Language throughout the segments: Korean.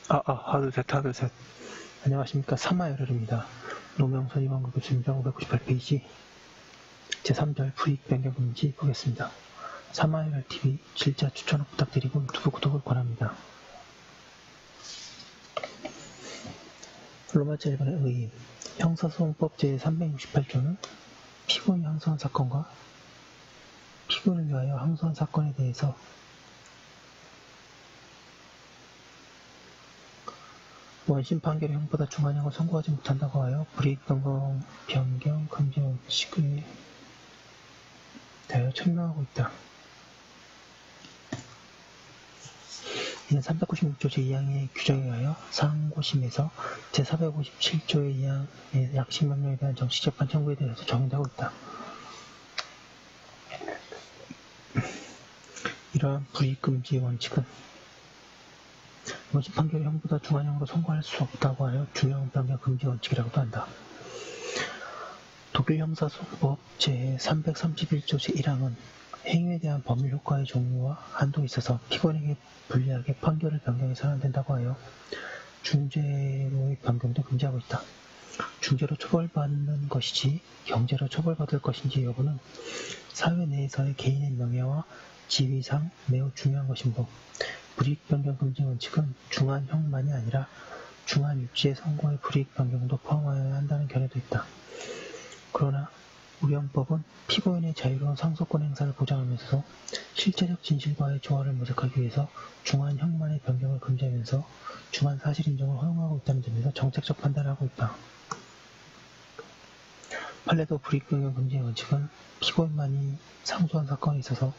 하나, 둘, 셋, 하나, 둘, 셋. 안녕하십니까. 사마열혈입니다. 노명선 이방구 교수입니다. 598페이지 제3절 불이익 변경 금지 보겠습니다. 사마열혈TV 질자 추천을 부탁드리고 유튜브 구독을 권합니다. 로마자 1번의 의의 형사소송법 제368조는 피고인이 항소한 사건과 피고인을 위하여 항소한 사건에 대해서 원심 판결의 형보다 중한형을 선고하지 못한다고 하여 불이익 변경 금지 원칙에 대하여 천명하고 있다. 이는 396조 제2항의 규정에 의하여 상고심에서 제457조의 2항의 약식명령에 대한 정식재판 청구에 대해서 정의되고 있다. 이러한 불이익 금지 원칙은 원심 판결의 형보다 중한형으로 선고할 수 없다고 하여 중형 변경 금지 원칙이라고도 한다. 독일 형사소송법 제331조 제1항은 행위에 대한 법률 효과의 종류와 한도에 있어서 피고인에게 불리하게 판결을 변경해서는 안 된다고 하여 중죄로의 변경도 금지하고 있다. 중죄로 처벌받는 것이지 경제로 처벌받을 것인지 여부는 사회 내에서의 개인의 명예와 지위상 매우 중요한 것이므로 불이익 변경 금지 원칙은 중한형만이 아니라 중한 육지의 선고의 불이익 변경도 포함하여야 한다는 견해도 있다. 그러나 우리 헌법은 피고인의 자유로운 상소권 행사를 보장하면서도 실체적 진실과의 조화를 모색하기 위해서 중한형만의 변경을 금지하면서 중한 사실 인정을 허용하고 있다는 점에서 정책적 판단을 하고 있다. 판례도 불이익 변경 금지 원칙은 피고인만이 상소한 사건에 있어서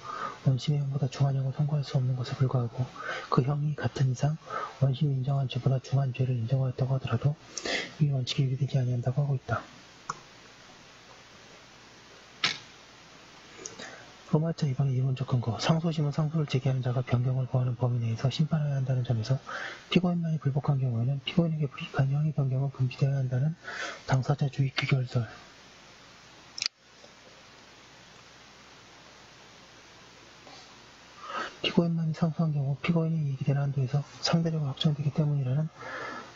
원심의 형보다 중한형을 선고할 수 없는 것에 불과하고 그 형이 같은 이상 원심이 인정한 죄보다 중한 죄를 인정하였다고 하더라도 이 원칙에 위배되지 아니한다고 하고 있다. 로마자 2번의 이론적 근거 상소심은 상소를 제기하는 자가 변경을 고하는 범위 내에서 심판해야 한다는 점에서 피고인만이 불복한 경우에는 피고인에게 불이익한 형의 변경은 금지되어야 한다는 당사자주의 규결설 피고인만이 상소한 경우 피고인이 이익이 되는 한도에서 상대적으로 확정되기 때문이라는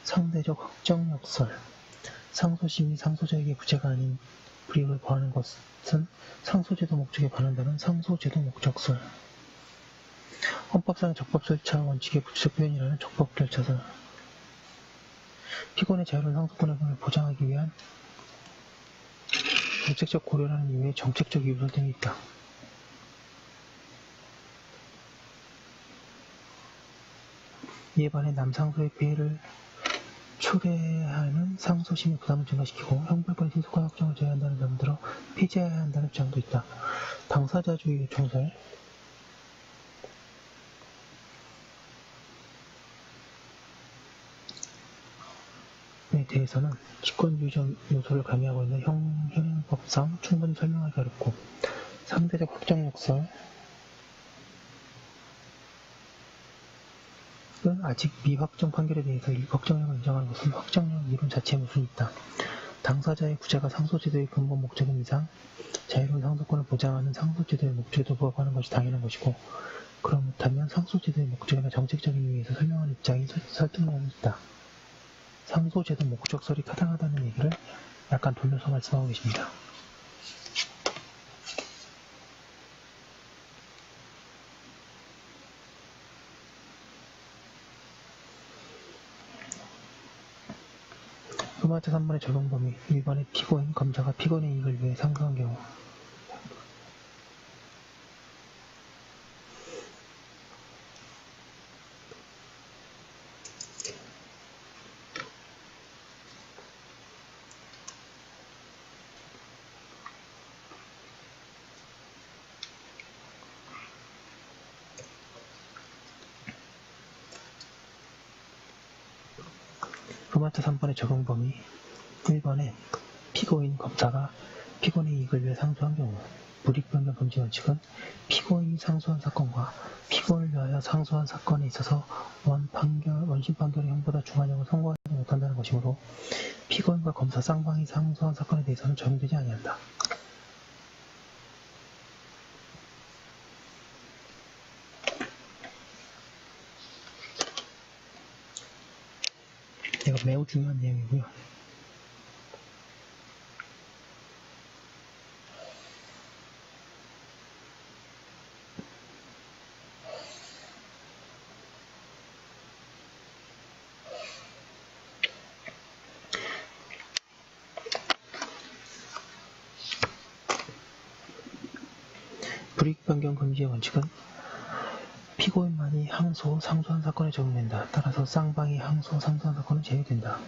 상대적 확정역설 상소심이 상소자에게 부채가 아닌 불이익을 고하는 것은 상소제도 목적에 반한다는 상소제도 목적설 헌법상 적법절차 원칙의 구체적 표현이라는 적법절차설 피고인의 자유로운 상소권을 보장하기 위한 정책적 고려라는 이유의 정책적 이유설 등이 있다. 이에 반해 남상소의 피해를 초래하는 상소심의 부담을 증가시키고 형벌권의 신속한 확정을 제외한다는 점을 들어 폐지해야 한다는 주장도 있다. 당사자주의 요청설에 대해서는 직권유의적 요소를 가미하고 있는 형법상 충분히 설명하기 어렵고 상대적 확정역설은 아직 미확정 판결에 대해서 확정력을 인정하는 것은 확정력 이론 자체에 무순이 있다. 당사자의 구제가 상소제도의 근본 목적인 이상 자유로운 상소권을 보장하는 상소제도의 목적에도 부합하는 것이 당연한 것이고 그렇다면 상소제도의 목적이나 정책적인 이유에서 설명하는 입장이 설득력이 있다. 상소제도 목적설이 타당하다는 얘기를 약간 돌려서 말씀하고 계십니다. 로마자 3번의 적용 범위 1번의 피고인, 검사가 피고인의 이익을 위해 상소한 경우 로마자 3번의 적용 범위 1번에 피고인, 검사가 피고인의 이익을 위해 상소한 경우 불이익 변경 금지 원칙은 피고인이 상소한 사건과 피고인을 위하여 상소한 사건에 있어서 원심 판결의 형보다 중한형을 선고하지 못한다는 것이므로 피고인과 검사 쌍방이 상소한 사건에 대해서는 적용되지 아니한다. 이거 매우 중요한 내용이고요. 불이익 변경 금지의 원칙은 피고인만이 항소, 상소한 사건에 적용된다. 따라서 쌍방이 항소, 상소한 사건은 제외된다.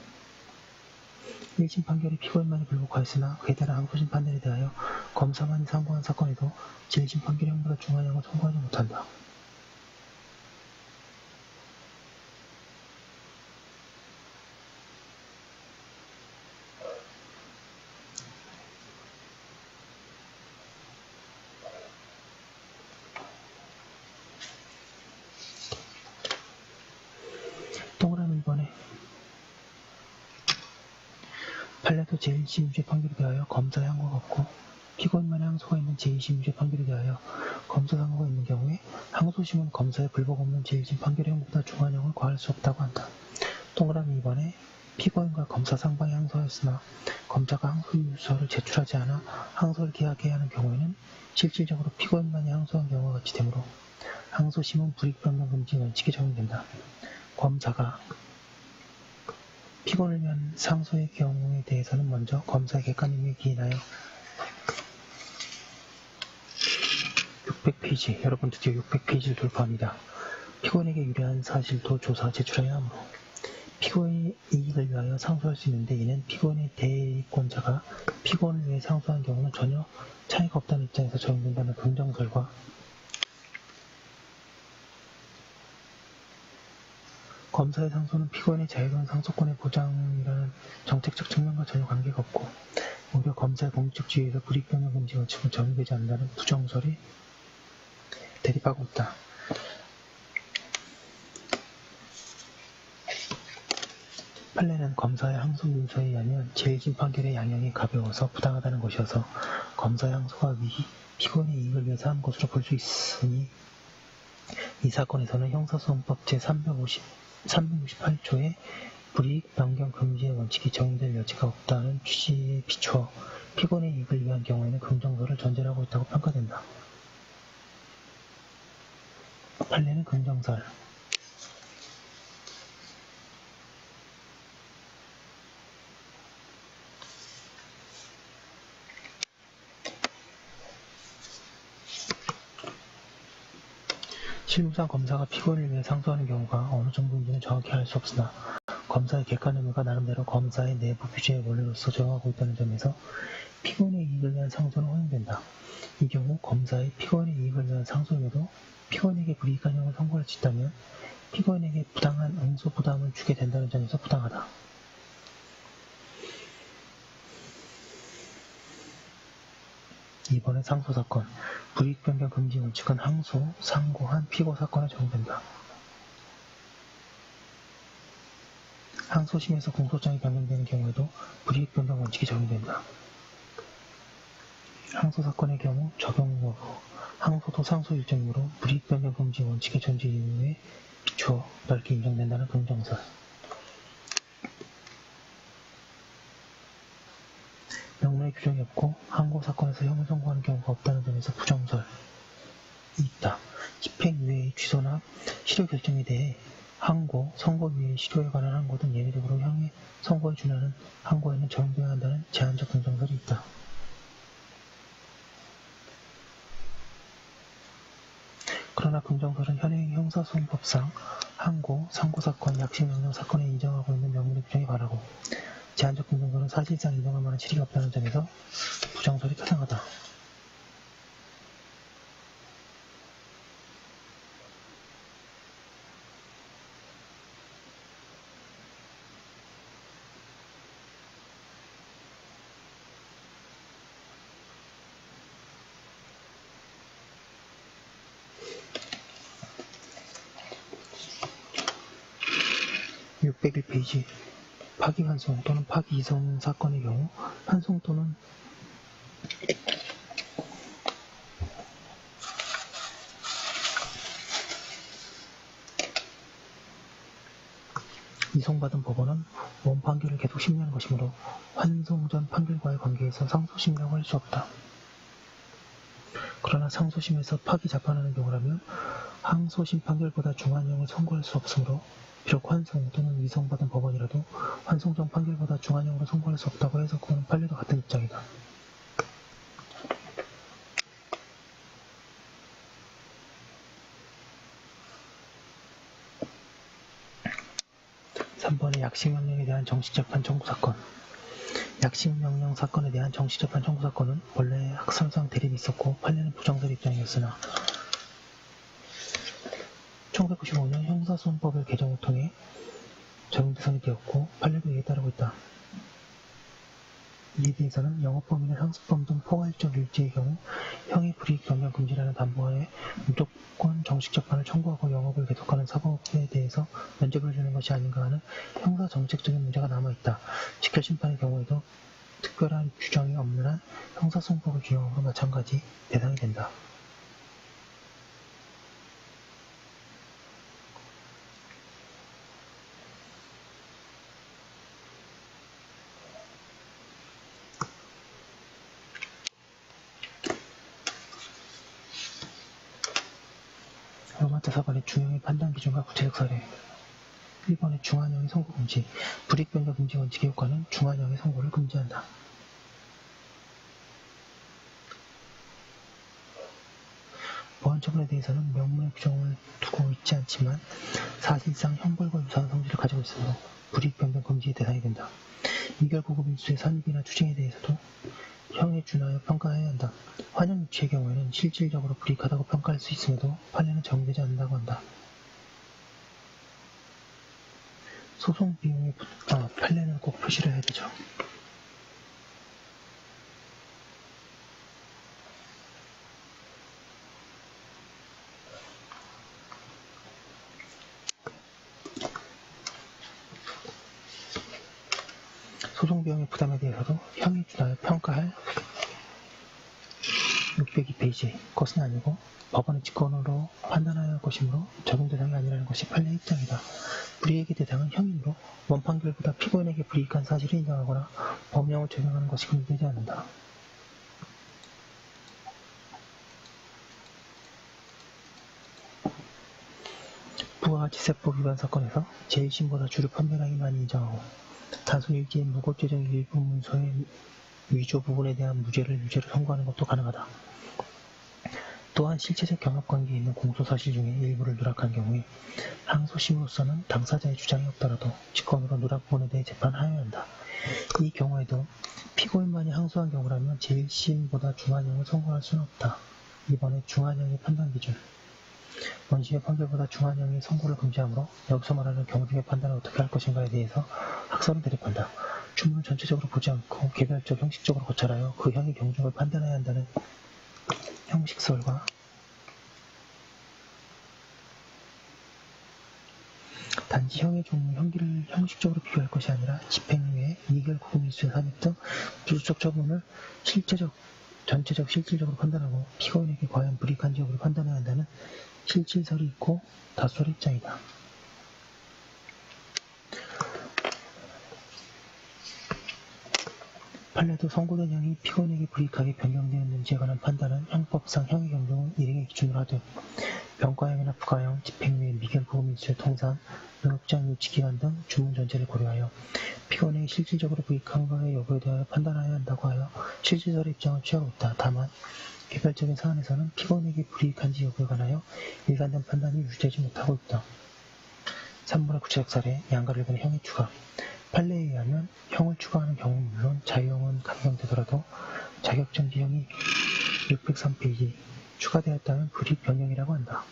1심 판결이 피고인만이 불복하였으나 그에 따른 항소심 판단에 대하여 검사만이 상고한 사건에도 제1심 판결이 형보다 중하형을 선고하지 못한다. 동그라미 2번에 판례도 제1심 유죄 판결에 대하여 검사의 항고가 없고 피고인만의 항소가 있는 제2심 유죄 판결에 대하여 검사 상고가 있는 경우에 항소심은 검사의 불복 없는 제1심 판결의 형보다 중하형을 과할 수 없다고 한다. 동그라미 2번에 피고인과 검사 상방이 항소하였으나 검사가 항소유서를 제출하지 않아 항소를 기각해야 하는 경우에는 실질적으로 피고인만이 항소한 경우와 같이 되므로 항소심은 불이익 변경 금지 원칙에 적용된다. 검사가 피고인을 위한 상소의 경우에 대해서는 먼저 검사의 객관임에 기인하여 600페이지, 여러분 드디어 600페이지를 돌파합니다. 피고인에게 유리한 사실도 조사 제출해야 하므로 피고인의 이익을 위하여 상소할 수 있는데 이는 피고인의 대리권자가 피고인을 위해 상소한 경우는 전혀 차이가 없다는 입장에서 적용된다는 긍정설과 검사의 상소는 피고인의 자유로운 상소권의 보장이라는 정책적 측면과 전혀 관계가 없고 오히려 검사의 공직주의에서 불이익 변경 금지 원칙은 적용되지 않는다는 부정설이 대립하고 있다. 판례는 검사의 항소 문서에 의하면 제1심 판결의 양형이 가벼워서 부당하다는 것이어서 검사의 항소가 피고인의 이익을 위해서 한 것으로 볼 수 있으니 이 사건에서는 형사소송법 제368조의 불이익 변경 금지의 원칙이 적용될 여지가 없다는 취지에 비추어 피고인의 이익을 위한 경우에는 긍정설을 전제로 하고 있다고 평가된다. 판례는 긍정설 실무상 검사가 피고인을 위해 상소하는 경우가 어느 정도인지는 정확히 알 수 없으나 검사의 객관 의무가 나름대로 검사의 내부 규제의 원리로서 적용하고 있다는 점에서 피고인의 이익을 위한 상소는 허용된다. 이 경우 검사의 피고인의 이익을 위한 상소에도 피고인에게 불이익한 형을 선고할 수 있다면 피고인에게 부당한 응소 부담을 주게 된다는 점에서 부당하다. 이번에 상소사건, 불이익 변경 금지 원칙은 항소, 상고한 피고 사건에 적용된다. 항소심에서 공소장이 변경되는 경우에도 불이익 변경 원칙이 적용된다. 항소사건의 경우 적용 여부, 항소도 상소 일정이므로 불이익 변경 금지 원칙의 존재 이유에 비추어 넓게 인정된다는 긍정설. 명문의 규정이 없고 항고 사건에서 형을 선고하는 경우가 없다는 점에서 부정설이 있다. 집행유예의 취소나 실효 결정에 대해 항고, 선고유예 실효에 관한 항고 등 예외적으로 형의 선고에 준하는 항고에는 적용되어야 한다는 제한적 긍정설이 있다. 그러나 긍정설은 현행 형사소송법상 항고, 상고사건, 약식명령 사건에 인정하고 있는 명문의 규정에 관하고 제한적 긍정설은 사실상 인정할 만한 실익이 없다는 점에서 부정설이 타당하다. (601페이지) 파기환송 또는 파기이송 사건의 경우 환송 또는 이송받은 법원은 원 판결을 계속 심리하는 것이므로 환송 전 판결과의 관계에서 상소심이라고 할 수 없다. 그러나 상소심에서 파기 재판하는 경우라면 항소심 판결보다 중한형을 선고할 수 없으므로 비록 환송 또는 이송받은 법원이라도 환송 전 판결보다 중한형으로 선고할 수 없다고 해석하는 판례도 같은 입장이다. 3번의 약식명령에 대한 정식재판 청구 사건. 약식명령 사건에 대한 정식재판 청구 사건은 원래 학설상 대립이 있었고 판례는 부정설 입장이었으나 1995년 형사소송법을 개정을 통해 적용 대상이 되었고 판례도 이에 따르고 있다. 이에 대해서는 영업범인의 상습범 등 포괄적 일지의 경우 형의 불이익 변경 금지라는 담보하에 무조건 정식재판을 청구하고 영업을 계속하는 사법에 대해서 면죄부를 주는 것이 아닌가 하는 형사 정책적인 문제가 남아있다. 직결심판의 경우에도 특별한 규정이 없는 한 형사소송법을 준용함으로 마찬가지 대상이 된다. 로마타 4번의 중형의 판단 기준과 구체적 사례. 1번의 중한형의 선고 금지. 불이익 변경 금지 원칙의 효과는 중한형의 선고를 금지한다. 보안처분에 대해서는 명문의 규정을 두고 있지 않지만 사실상 형벌과 유사한 성질을 가지고 있으므로 불이익 변경 금지의 대상이 된다. 이결구급 일수의 산입이나 추징에 대해서도 형에 준하여 평가해야 한다. 환영 유치의 경우에는 실질적으로 불이익하다고 평가할 수 있음에도 판례는 적용되지 않는다고 한다. 소송 비용의 판례는 꼭 표시를 해야 되죠. 소송 비용의 부담에 대해서도 형에 준하여 평가할 602페이지 것은 아니고 법원의 직권으로 판단하여야 할 것이므로 적용 대상이 아니라는 것이 판례의 입장이다. 불이익의 대상은 형이므로 원판결보다 피고인에게 불이익한 사실을 인정하거나 법령을 적용하는 것이 금지되지 않는다. 부가 같이 세법 위반 사건에서 제1심보다 주류 판별하기 많이 인정하고 단순 일지의 무고죄정 일부 문서의 위조 부분에 대한 유죄를 선고하는 것도 가능하다. 또한 실체적 경합관계에 있는 공소사실 중에 일부를 누락한 경우에 항소심으로서는 당사자의 주장이 없더라도 직권으로 누락 부분에 대해 재판하여야 한다. 이 경우에도 피고인만이 항소한 경우라면 제1심보다 중한형을 선고할 수는 없다. 이번에 중한형의 판단 기준. 원심의 판결보다 중한형의 선고를 금지하므로 여기서 말하는 경중의 판단을 어떻게 할 것인가에 대해서 학설은 대립한다. 주문을 전체적으로 보지 않고 개별적 형식적으로 고찰하여 그 형의 경중을 판단해야 한다는 형식설과 단지 형의 종류, 형기를 형식적으로 비교할 것이 아니라 집행유예, 이결, 구금, 일수의 산입 등 부수적 처분을 전체적 실질적으로 판단하고 피고인에게 과연 불이익한지 여부를 판단해야 한다는 실질설이 있고 다수설의 입장이다. 판례도 선고된 형이 피고인에게 불이익하게 변경되었는지에 관한 판단은 형법상 형의 경중을 일행의 기준으로 하되 병과형이나 부가형, 집행유예, 미결, 구금, 일수의 통산, 영역제한 유치기간 등 주문 전체를 고려하여 피고인에게 실질적으로 불이익한 것의 여부에 대하여 판단하여야 한다고 하여 실질설의 입장을 취하고 있다. 다만 개별적인 사안에서는 피고인에게 불이익한지 여부에 관하여 일관된 판단이 유지되지 못하고 있다. 3번의 구체적 사례, 양가 1번의 형의 추가. 판례에 의하면 형을 추가하는 경우는 물론 자유형은 감경되더라도 자격정지형이 603페이지 추가되었다면 불이익 변경이라고 한다.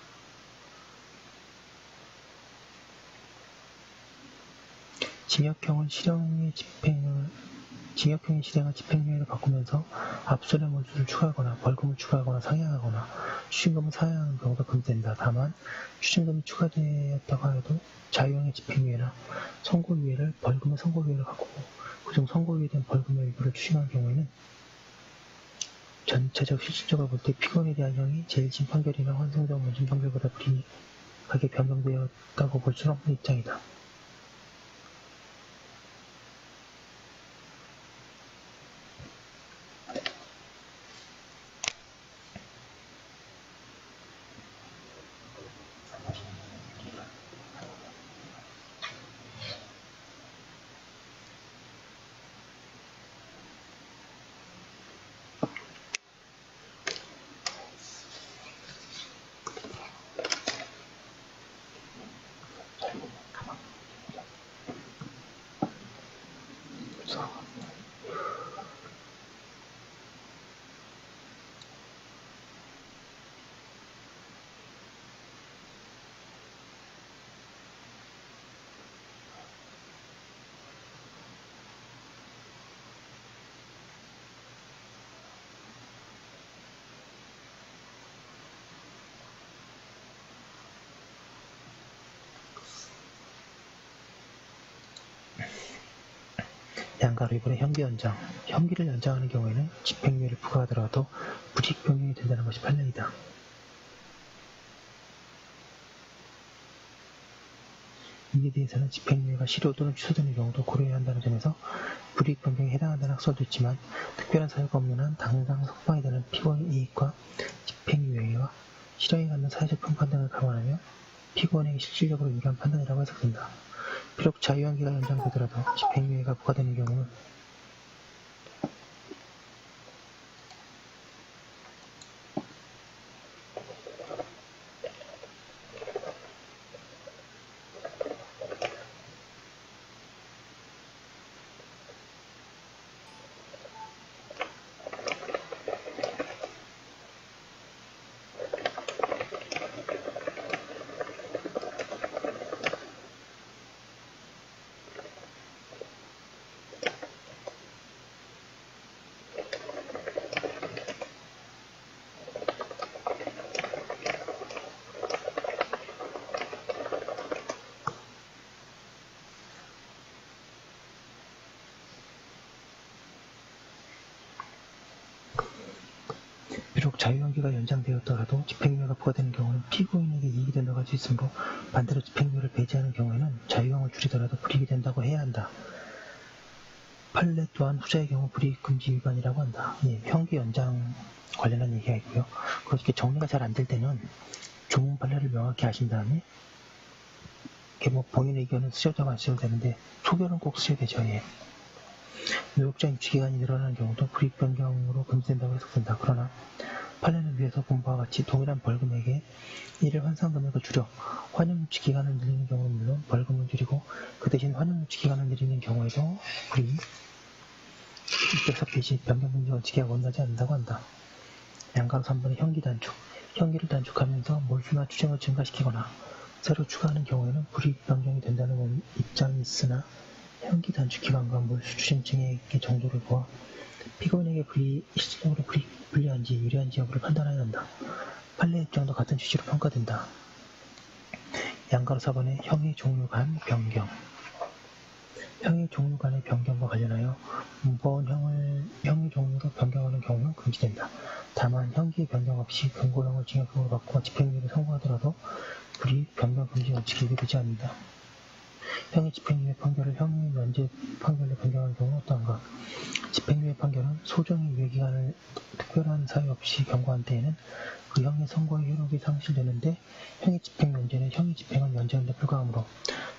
징역형의 실행을 집행유예로 바꾸면서 압수의 몰수를 추가하거나 벌금을 추가하거나 상향하거나 추징금을 상향하는 경우도 금지된다. 다만 추징금이 추가되었다고 하여도 자유형의 집행유예나 선고유예를 벌금의 선고유예로 바꾸고 그중 선고유예에 대한 벌금의 일부를 추징한 경우에는 전체적 실질적으로 볼 때 피고인에 대한 형이 제1심 판결이나 환송적 원심 판결보다 불이익하게 변경되었다고 볼 수는 없는 입장이다. 양가로 이번에 형기 연장. 형기를 연장하는 경우에는 집행유예를 부과하더라도 불이익 변경이 된다는 것이 판례이다. 이에 대해서는 집행유예가 실효 또는 취소되는 경우도 고려해야 한다는 점에서 불이익 변경에 해당한다는 학설도 있지만 특별한 사유가 없는 한 당장 석방이 되는 피고인의 이익과 집행유예와 실형이 갖는 사회적 평판 등을 감안하며 피고인에게 실질적으로 유리한 판단이라고 해석된다. 비록 자유형기가 연장되더라도 집행유예가 부과되는 경우는 비록 자유형기가 연장되었더라도 집행유예가 부과되는 경우는 피고인에게 이익이 된다고 할 수 있으므로 반대로 집행유예를 배제하는 경우에는 자유형을 줄이더라도 불이익이 된다고 해야 한다. 판례 또한 후자의 경우 불이익 금지 위반이라고 한다. 예, 형기 연장 관련한 얘기가 있고요. 그렇게 정리가 잘 안 될 때는 조문 판례를 명확히 하신 다음에 이렇게 뭐 본인의 의견은 쓰셔도 안 쓰셔도 되는데 소견은 꼭 쓰셔야 되죠. 예. 노역자 임시기간이 늘어나는 경우도 불이익 변경으로 금지된다고 해석된다. 그러나 판례는 위에서 본 바와 같이 동일한 벌금액에 이를 환산금액을 줄여 환영유치기간을 늘리는 경우는 물론 벌금을 줄이고 그 대신 환영유치기간을 늘리는 경우에도 불이익 604페이지 변경금지 원칙에 원하지 않는다고 한다. 양가로 3번의 형기 단축. 형기를 단축하면서 몰수나 추징을 증가시키거나 새로 추가하는 경우에는 불이익 변경이 된다는 입장이 있으나 형기 단축 기간과 몰수 추징 증액의 정도를 보아 피고인에게 실질적으로 불리한지 유리한지 여부를 판단해야 한다. 판례 입장도 같은 취지로 평가된다. 양가로 4번의 형의 종류 간 변경. 형의 종류 간의 변경과 관련하여 무거운 형의 종류로 변경하는 경우는 금지된다. 다만 형기의 변경 없이 금고형을 징역형으로 바꾸어 집행유예를 선고하더라도 불이익 변경 금지 원칙에 위배되지 않는다. 형의 집행유예 판결을 형의 면제 판결로 변경하는 경우는 어떠한가? 집행유예 판결은 소정의 유예기간을 특별한 사유 없이 경고한 때에는 그 형의 선고의 효력이 상실되는데 형의 집행 면제는 형의 집행을 면제하는 데 불과하므로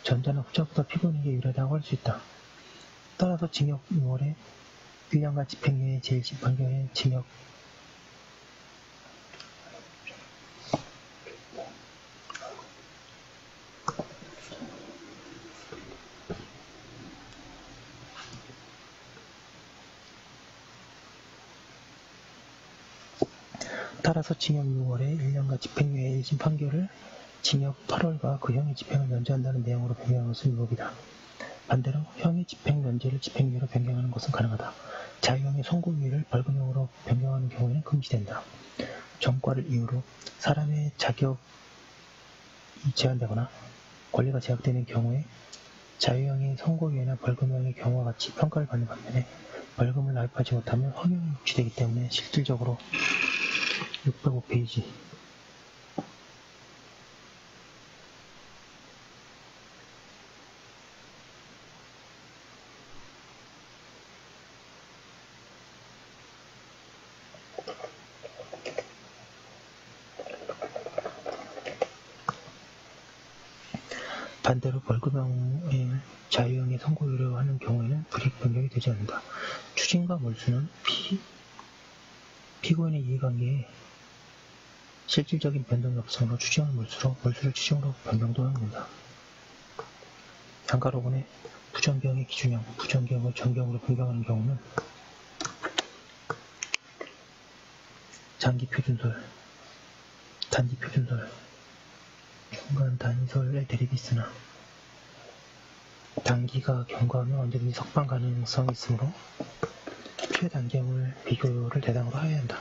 전자는 후자보다 피고인에게 유리하다고 할 수 있다. 따라서 징역 6월에 1년간 집행유예 제1심 판결의 징역 따라서 징역 6월에 1년간 집행유예 1심 판결을 징역 8월과 그 형의 집행을 면제한다는 내용으로 변경한 것은 유법이다. 반대로 형의 집행 면제를 집행유예로 변경하는 것은 가능하다. 자유형의 선고유예를 벌금형으로 변경하는 경우에는 금지된다. 전과를 이유로 사람의 자격이 제한되거나 권리가 제약되는 경우에 자유형의 선고유예나 벌금형의 경우와 같이 평가를 받는 반면에 벌금을 납입하지 못하면 허용이 유치되기 때문에 실질적으로 605페이지 반대로 벌금형의 자유형의 선고유예로 하는 경우에는 불이익 변경이 되지 않는다. 추징과 몰수는 피고인의 이해관계에 실질적인 변동이 없으므로 추징을 몰수로, 몰수를 추징으로 변경도 하는다. 양가로 5번의 부정경의 기준형, 부정경을 정경으로 변경하는 경우는 장기 표준설, 단기 표준설, 중간 단위설의 대립이 있으나 단기가 경과하면 언제든지 석방 가능성이 있으므로 최단경을 비교를 대상으로 하여야 한다.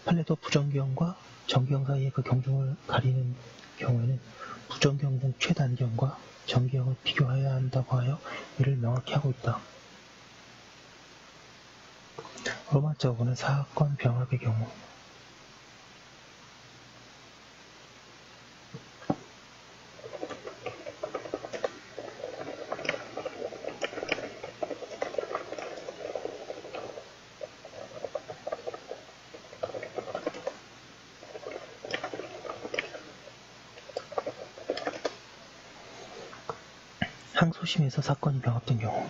판례도 부정경과 정경 사이의 그 경중을 가리는 경우에는 부정경 중 최단경과 정경을 비교해야 한다고 하여 이를 명확히 하고 있다. 로마자 5번은 사건 병합의 경우 항소심에서 사건이 병합된 경우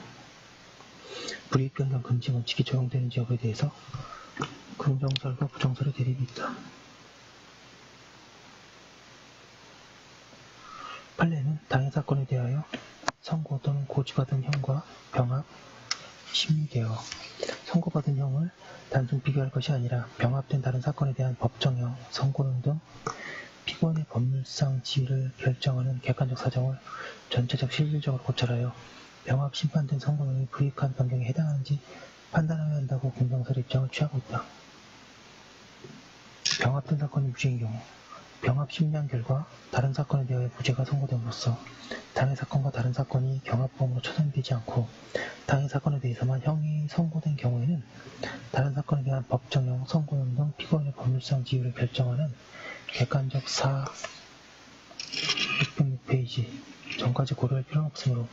불이익 변경 금지 원칙이 적용되는지 여부에 대해서 긍정설과 부정설의 대립이 있다. 판례는 당해 사건에 대하여 선고 또는 고지받은 형과 병합, 심리되어 선고받은 형을 단순 비교할 것이 아니라 병합된 다른 사건에 대한 법정형, 선고론 등 피고인의 법률상 지위를 결정하는 객관적 사정을 전체적 실질적으로 고찰하여 병합 심판된 선고형이 불이익한 변경에 해당하는지 판단해야 한다고 긍정설의 입장을 취하고 있다. 병합된 사건이 무죄인 경우 병합 심리한 결과 다른 사건에 대하여 무죄가 선고됨으로써 당해 사건과 다른 사건이 경합범으로 처단되지 않고 당해 사건에 대해서만 형이 선고된 경우에는 다른 사건에 대한 법정형, 선고형 등 피고인의 법률상 지위를 결정하는 객관적 606페이지 전까지 고려할 필요는 없으므로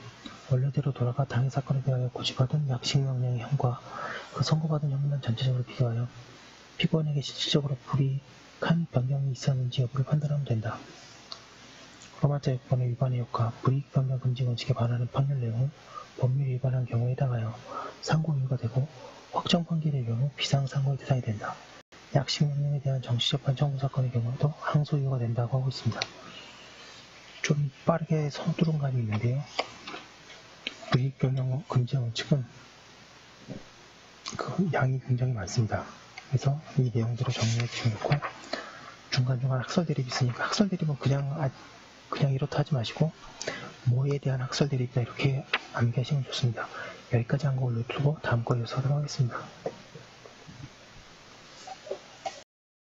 원래대로 돌아가 당해 사건에 대하여 고지받은 약식명령의 형과 그 선고받은 형만 전체적으로 비교하여 피고인에게 실질적으로 불이익한 변경이 있었는지 여부를 판단하면 된다. 로마자 6번의 위반의 효과, 불이익 변경 금지 원칙에 반하는 판결 내용은 법률 위반한 경우에 해당하여 상고 이유가 되고 확정 판결의 경우 비상상고의 대상이 된다. 약식명령에 대한 정치재판 청구 사건의 경우에도 항소 이유가 된다고 하고 있습니다. 좀 빠르게 서두른 감이 있는데요. 불이익 변경 금지 원칙은 그 양이 굉장히 많습니다. 그래서 이 내용들을 정리해 주시면 좋고 중간중간 학설 대립이 있으니까 학설 대립은 그냥 이렇다 하지 마시고 뭐에 대한 학설 대립이다 이렇게 암기하시면 좋습니다. 여기까지 한 거 올려두고 다음 거 이어서 하도록 하겠습니다.